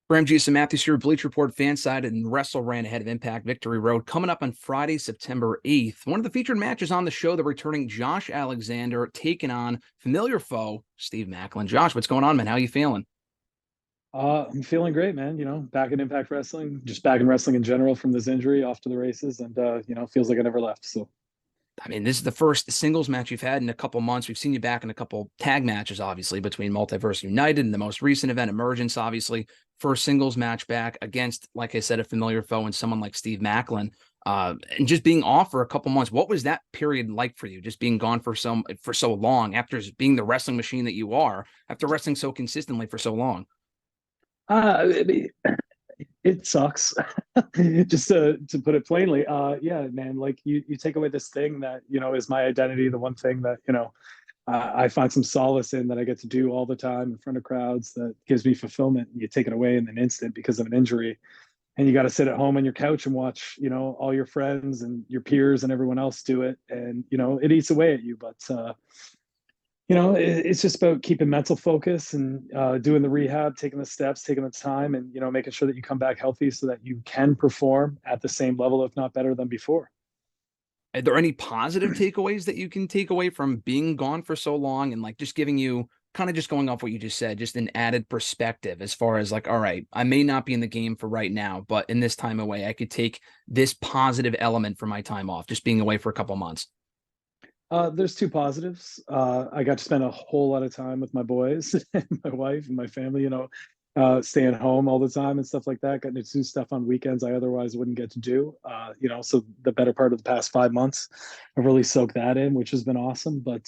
For MGS and Matthews here, Bleach Report, FanSided, and WrestleRant ahead of Impact Victory Road coming up on Friday, September 8th. One of the featured matches on the show, the returning Josh Alexander taking on familiar foe Steve Maclin. Josh, what's going on, man? How you feeling? I'm feeling great, man. Back in Impact Wrestling, just back in wrestling in general from this injury, off to the races, and feels like I never left. So, I mean, this is the first singles match you've had in a couple months. We've seen you back in a couple tag matches, obviously, between Multiverse United and the most recent event, Emergence, obviously. First singles match back against, like I said, a familiar foe and someone like Steve Maclin. And just being off for a couple months, what was that period like for you? Just being gone for so long after being the wrestling machine that you are, after wrestling so consistently for so long. I mean, it sucks, just to put it plainly. Yeah, man. Like you take away this thing that is my identity, the one thing that I find some solace in, that I get to do all the time in front of crowds, that gives me fulfillment. You take it away in an instant because of an injury, and you got to sit at home on your couch and watch, all your friends and your peers and everyone else do it, and it eats away at you. But it's just about keeping mental focus and doing the rehab, taking the steps, taking the time, and making sure that you come back healthy so that you can perform at the same level, if not better than before. Are there any positive takeaways that you can take away from being gone for so long and like just giving you kind of just going off what you just said, just an added perspective as far as like, all right, I may not be in the game for right now, but in this time away, I could take this positive element for my time off, just being away for a couple months. There's two positives. I got to spend a whole lot of time with my boys and my wife and my family, staying home all the time and stuff like that. Getting to do stuff on weekends I otherwise wouldn't get to do. So the better part of the past 5 months, I've really soaked that in, which has been awesome. But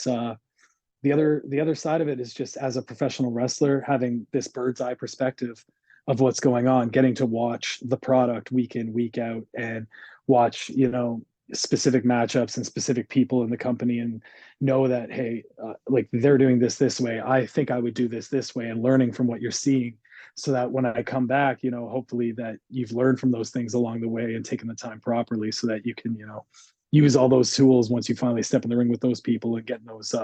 the other side of it is just, as a professional wrestler, having this bird's eye perspective of what's going on, getting to watch the product week in, week out, and watch, specific matchups and specific people in the company, and know that, hey, like, they're doing this way, I think I would do this way, and learning from what you're seeing, so that when I come back, hopefully that you've learned from those things along the way and taken the time properly, so that you can use all those tools once you finally step in the ring with those people and get in those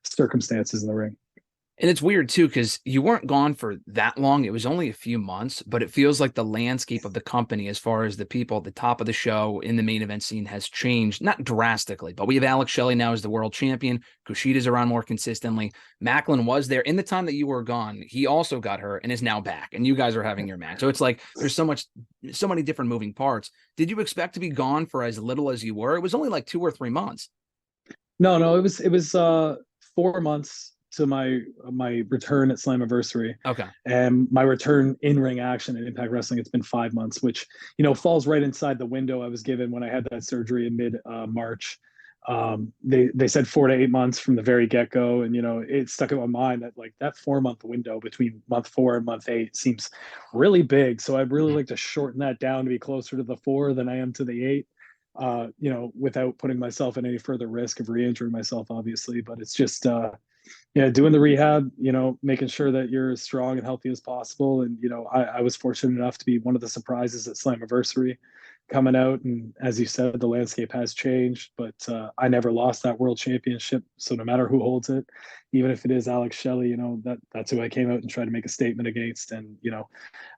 circumstances in the ring. And it's weird too, because you weren't gone for that long. It was only a few months, but it feels like the landscape of the company, as far as the people at the top of the show in the main event scene, has changed, not drastically, but we have Alex Shelley now as the world champion. Kushida's around more consistently. Maclin was there in the time that you were gone. He also got hurt and is now back, and you guys are having your match. So it's like there's so many different moving parts. Did you expect to be gone for as little as you were? It was only like 2 or 3 months. No, it was 4 months to my return at Slammiversary, Okay. and my return in ring action at Impact Wrestling. It's been 5 months, which falls right inside the window I was given when I had that surgery in mid March. They said 4 to 8 months from the very get go, and it stuck in my mind that, like, that 4 month window between month 4 and month 8 seems really big. So I'd really like to shorten that down to be closer to the 4 than I am to the 8. Without putting myself in any further risk of re-injuring myself, obviously. But it's just, doing the rehab, making sure that you're as strong and healthy as possible. And, I was fortunate enough to be one of the surprises at Slammiversary coming out. And as you said, the landscape has changed, but I never lost that world championship. So no matter who holds it, even if it is Alex Shelley, that's who I came out and tried to make a statement against. And,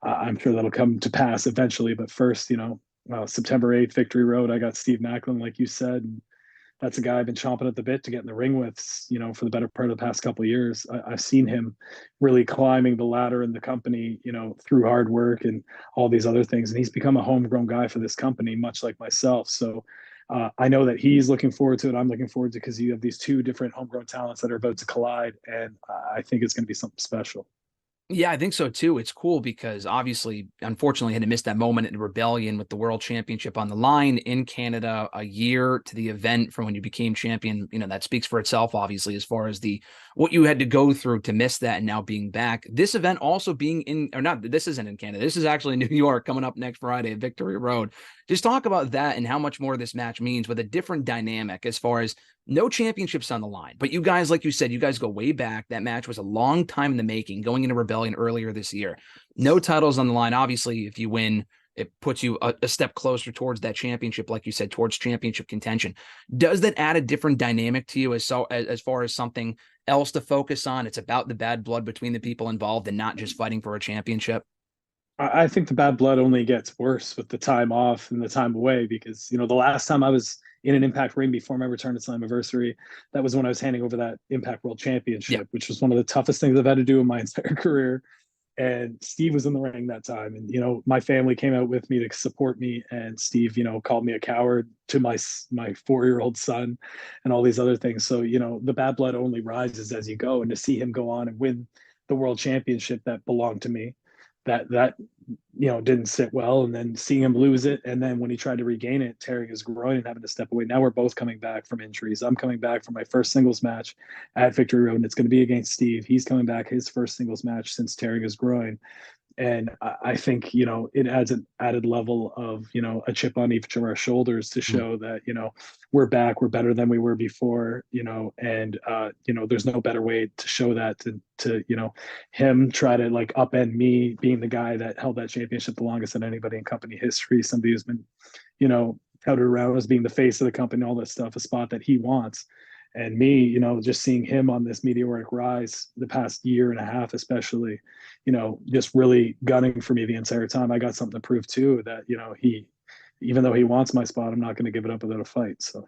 I'm sure that'll come to pass eventually. But first, September 8th, Victory Road, I got Steve Maclin, like you said. And that's a guy I've been chomping at the bit to get in the ring with, for the better part of the past couple of years. I've seen him really climbing the ladder in the company, through hard work and all these other things. And he's become a homegrown guy for this company, much like myself. So I know that he's looking forward to it. I'm looking forward to it, because you have these two different homegrown talents that are about to collide. And I think it's going to be something special. Yeah, I think so too. It's cool because obviously, unfortunately, had to miss that moment in Rebellion with the World Championship on the line in Canada, a year to the event from when you became champion. That speaks for itself, obviously, as far as the what you had to go through to miss that and now being back. This event also being in, or not, this isn't in Canada. This is actually in New York, coming up next Friday at Victory Road. Just talk about that and how much more this match means, with a different dynamic as far as no championships on the line. But you guys, like you said, you guys go way back. That match was a long time in the making, going into Rebellion earlier this year. No titles on the line. Obviously, if you win, it puts you a step closer towards that championship, like you said, towards championship contention. Does that add a different dynamic to you as far as something else to focus on? It's about the bad blood between the people involved and not just fighting for a championship. I think the bad blood only gets worse with the time off and the time away because, the last time I was in an Impact ring before my return to Slammiversary, that was when I was handing over that Impact World Yeah. Championship, which was one of the toughest things I've had to do in my entire career. And Steve was in the ring that time, and my family came out with me to support me, and Steve called me a coward to my 4-year-old son and all these other things. So the bad blood only rises as you go, and to see him go on and win the world championship that belonged to me, that didn't sit well, and then seeing him lose it, and then when he tried to regain it, tearing his groin and having to step away. Now we're both coming back from injuries. I'm coming back from my first singles match at Victory Road, and it's going to be against Steve. He's coming back his first singles match since tearing his groin. And I think it adds an added level of a chip on each of our shoulders to Mm. show that we're back, we're better than we were before, and there's no better way to show that to him try to like upend me being the guy that held that championship the longest than anybody in company history, somebody who's been touted around as being the face of the company, all this stuff, a spot that he wants. And me, just seeing him on this meteoric rise the past year and a half, especially, just really gunning for me the entire time. I got something to prove too, that, even though he wants my spot, I'm not going to give it up without a fight. So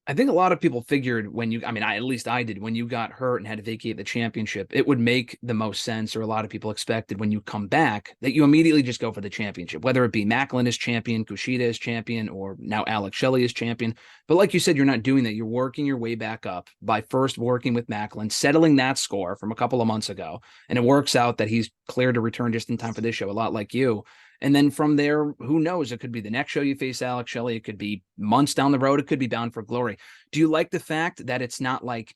I think a lot of people figured when you, I mean, at least I did, when you got hurt and had to vacate the championship, it would make the most sense, or a lot of people expected when you come back that you immediately just go for the championship, whether it be Maclin as champion, Kushida as champion, or now Alex Shelley as champion. But like you said, you're not doing that. You're working your way back up by first working with Maclin, settling that score from a couple of months ago. And it works out that he's cleared to return just in time for this show, a lot like you. And then from there, who knows? It could be the next show you face Alex Shelley. It could be months down the road. It could be Bound for Glory. Do you like the fact that it's not like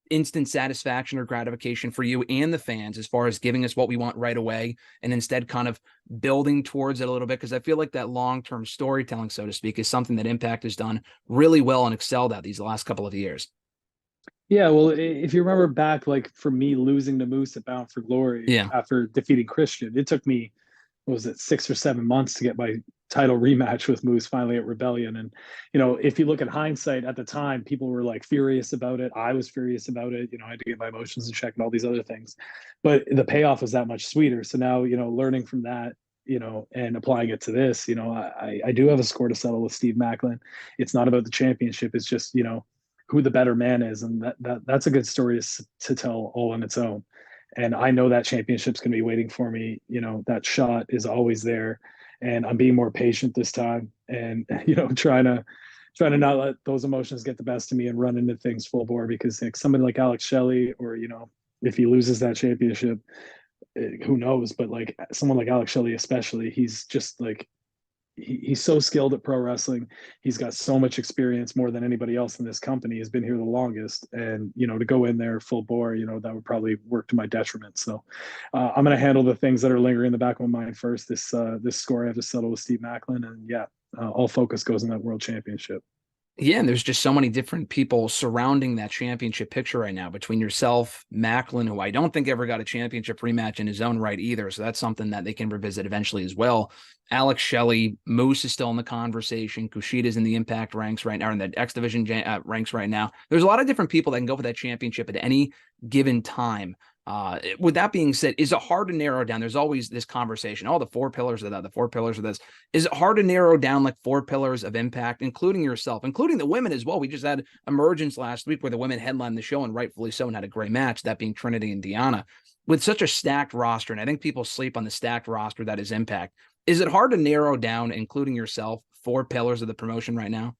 instant satisfaction or gratification for you and the fans as far as giving us what we want right away, and instead kind of building towards it a little bit? Because I feel like that long-term storytelling, so to speak, is something that Impact has done really well and excelled at these last couple of years. yeah, well, if you remember back, like for me losing to Moose at Bound for Glory Yeah. after defeating Christian, it took me, what was it, 6 or 7 months to get my title rematch with Moose finally at Rebellion. And, if you look at hindsight at the time, people were like furious about it. I was furious about it. I had to get my emotions in check and all these other things. But the payoff was that much sweeter. So now, learning from that, and applying it to this, I do have a score to settle with Steve Maclin. It's not about the championship. It's just, who the better man is. And that's a good story to tell all on its own. And I know that championship's going to be waiting for me. That shot is always there, and I'm being more patient this time, and trying to not let those emotions get the best of me and run into things full bore. Because like somebody like Alex Shelley, or if he loses that championship, who knows? But like someone like Alex Shelley, especially, he's just like he's so skilled at pro wrestling. He's got so much experience, more than anybody else in this company. He's been here the longest, and to go in there full bore, that would probably work to my detriment. So I'm going to handle the things that are lingering in the back of my mind first. This score I have to settle with Steve Maclin, and yeah, all focus goes in that world championship. Yeah, and there's just so many different people surrounding that championship picture right now, between yourself, Maclin, who I don't think ever got a championship rematch in his own right either. So that's something that they can revisit eventually as well. Alex Shelley, Moose is still in the conversation. Kushida's in the Impact ranks right now, or in the X Division ranks right now. There's a lot of different people that can go for that championship at any given time. With that being said, is it hard to narrow down? There's always this conversation. Oh, the four pillars of that, the four pillars of this. Is it hard to narrow down like four pillars of Impact, including yourself, including the women as well? We just had Emergence last week where the women headlined the show, and rightfully so, and had a great match, that being Trinity and Deanna. With such a stacked roster, and I think people sleep on the stacked roster that is Impact, is it hard to narrow down, including yourself, four pillars of the promotion right now?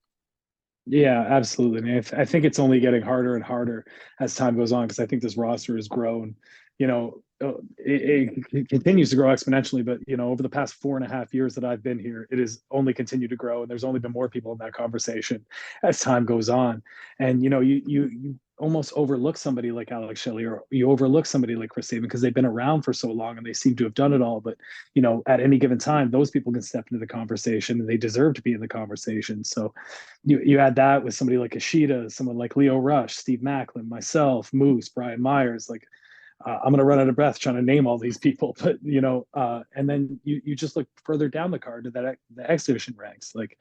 Yeah, absolutely. And I think it's only getting harder and harder as time goes on, because I think this roster has grown. It continues to grow exponentially, but over the past 4.5 years that I've been here, it has only continued to grow, and there's only been more people in that conversation as time goes on. And you almost overlook somebody like Alex Shelley, or you overlook somebody like Chris Sabin, because they've been around for so long and they seem to have done it all. But at any given time, those people can step into the conversation, and they deserve to be in the conversation. So you add that with somebody like Ishida, someone like Leo Rush, Steve Maclin, myself, Moose, Brian Myers. Like I'm going to run out of breath trying to name all these people, but and then you just look further down the card to that the X Division ranks. Like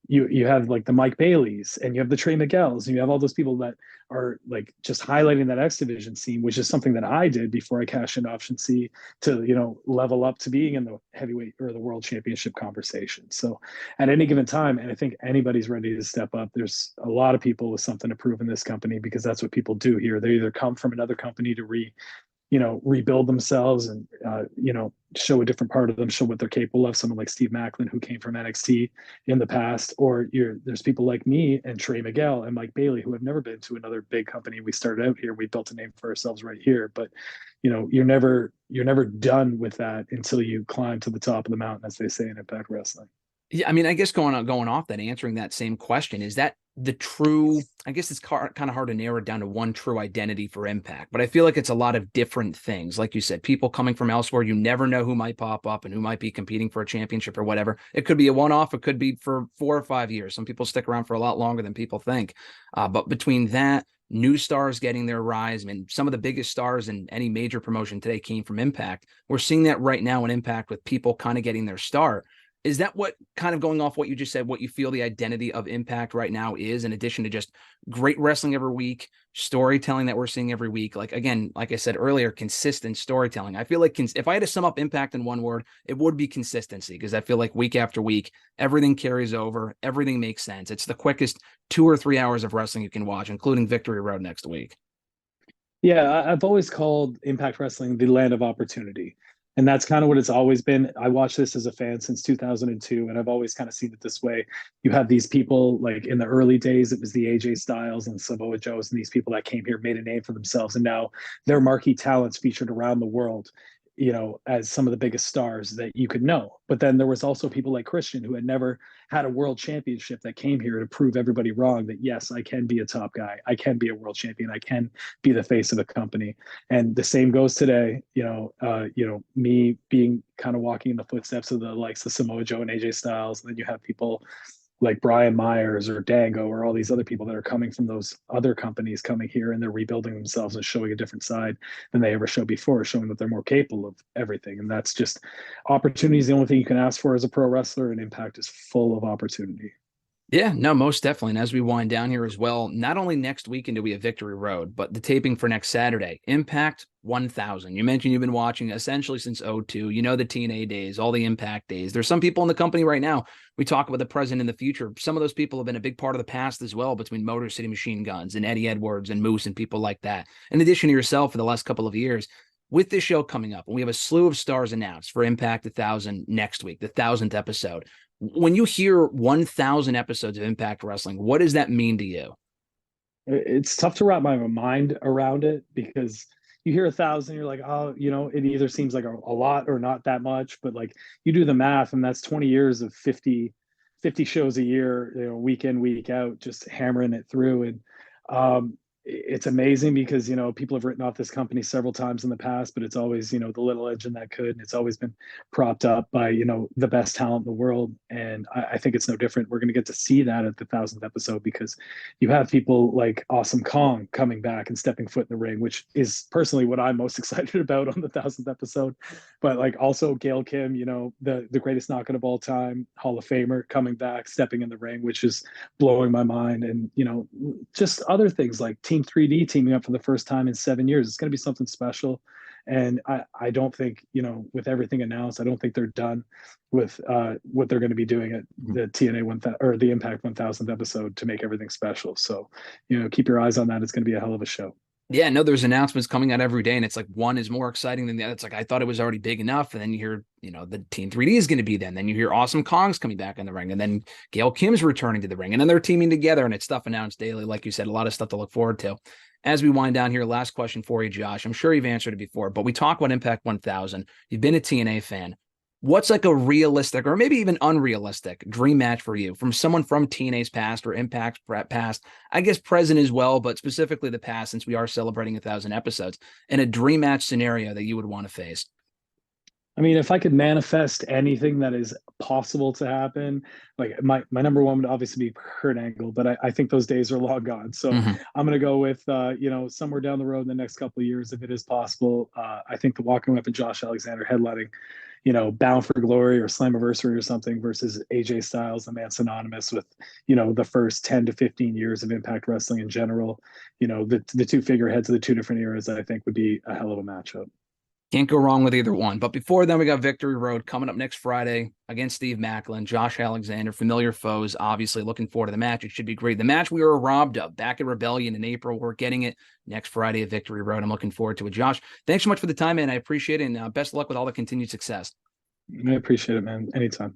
you have like the Mike Baileys, and you have the Trey Miguels, and you have all those people that are like just highlighting that X Division scene, which is something that I did before I cashed in Option C to, level up to being in the heavyweight or the world championship conversation. So at any given time, and I think anybody's ready to step up, there's a lot of people with something to prove in this company, because that's what people do here. They either come from another company to rebuild themselves and show a different part of them, show what they're capable of. Someone like Steve Maclin, who came from NXT in the past, or there's people like me and Trey Miguel and Mike Bailey, who have never been to another big company. We started out here, we built a name for ourselves right here, but you're never done with that until you climb to the top of the mountain, as they say in Impact Wrestling. Yeah, I mean, I guess going off that, answering that same question, is that the true, I guess it's kind of hard to narrow it down to one true identity for Impact, but I feel like it's a lot of different things. Like you said, people coming from elsewhere, you never know who might pop up and who might be competing for a championship or whatever. It could be a one-off. It could be for 4 or 5 years. Some people stick around for a lot longer than people think. But between that, new stars getting their rise, I mean, some of the biggest stars in any major promotion today came from Impact. We're seeing that right now in Impact with people kind of getting their start. Is that what, kind of going off what you just said, what you feel the identity of Impact right now is, in addition to just great wrestling every week, storytelling that we're seeing every week? Like, again, like I said earlier, consistent storytelling. I feel like if I had to sum up Impact in one word, it would be consistency, because I feel like week after week, everything carries over. Everything makes sense. It's the quickest 2 or 3 hours of wrestling you can watch, including Victory Road next week. Yeah, I've always called Impact Wrestling the land of opportunity. And that's kind of what it's always been. I watched this as a fan since 2002, and I've always kind of seen it this way. You have these people, like in the early days, it was the AJ Styles and Samoa Joes, and these people that came here, made a name for themselves, and now they're marquee talents featured around the world, as some of the biggest stars that you could know. But then there was also people like Christian, who had never had a world championship, that came here to prove everybody wrong, that yes, I can be a top guy. I can be a world champion. I can be the face of a company. And the same goes today, me being kind of walking in the footsteps of the likes of Samoa Joe and AJ Styles. And then you have people like Brian Myers or Dango or all these other people that are coming from those other companies, coming here, and they're rebuilding themselves and showing a different side than they ever showed before, showing that they're more capable of everything. And that's just, opportunity is the only thing you can ask for as a pro wrestler, and Impact is full of opportunity. Yeah, no, most definitely. And as we wind down here as well, not only next weekend do we have Victory Road, but the taping for next Saturday, Impact 1000. You mentioned you've been watching essentially since '02. You know the TNA days, all the Impact days. There's some people in the company right now. We talk about the present and the future. Some of those people have been a big part of the past as well, between Motor City Machine Guns and Eddie Edwards and Moose and people like that. In addition to yourself for the last couple of years, with this show coming up, and we have a slew of stars announced for Impact 1000 next week, the 1000th episode. When you hear 1000 episodes of Impact Wrestling, what does that mean to you? It's tough to wrap my mind around it, because you hear 1,000, you're like, oh, it either seems like a lot or not that much. But like, you do the math, and that's 20 years of 50 shows a year, week in, week out, just hammering it through. And it's amazing, because people have written off this company several times in the past, but it's always the little engine that could, and it's always been propped up by the best talent in the world. And I think it's no different. We're going to get to see that at the 1000th episode, because you have people like Awesome Kong coming back and stepping foot in the ring, which is personally what I'm most excited about on the 1000th episode. But like, also Gail Kim, the greatest knockout of all time, Hall of Famer, coming back, stepping in the ring, which is blowing my mind. And just other things like Team 3D teaming up for the first time in 7 years. It's going to be something special. And I don't think, with everything announced, I don't think they're done with what they're going to be doing at the TNA 1000 or the Impact 1000th episode to make everything special. So, keep your eyes on that. It's going to be a hell of a show. Yeah, no, there's announcements coming out every day, and it's like one is more exciting than the other. It's like, I thought it was already big enough. And then you hear, the Team 3D is going to be then. Then you hear Awesome Kong's coming back in the ring, and then Gail Kim's returning to the ring, and then they're teaming together, and it's stuff announced daily. Like you said, a lot of stuff to look forward to. As we wind down here, last question for you, Josh. I'm sure you've answered it before, but we talk about Impact 1000. You've been a TNA fan. What's like a realistic or maybe even unrealistic dream match for you from someone from TNA's past or Impact's past? I guess present as well, but specifically the past, since we are celebrating 1000 episodes, and a dream match scenario that you would want to face. I mean, if I could manifest anything that is possible to happen, like my number one would obviously be Kurt Angle, but I think those days are long gone. So Mhm. I'm gonna go with somewhere down the road in the next couple of years, if it is possible. I think the walking weapon Josh Alexander headlining, Bound for Glory or Slammiversary or something versus AJ Styles, the man synonymous with, the first 10 to 15 years of Impact Wrestling in general. The two figureheads of the two different eras, I think would be a hell of a matchup. Can't go wrong with either one. But before then, we got Victory Road coming up next Friday against Steve Maclin, Josh Alexander, familiar foes. Obviously, looking forward to the match. It should be great. The match we were robbed of back at Rebellion in April. We're getting it next Friday at Victory Road. I'm looking forward to it. Josh, thanks so much for the time, man. I appreciate it. And best of luck with all the continued success. I appreciate it, man. Anytime.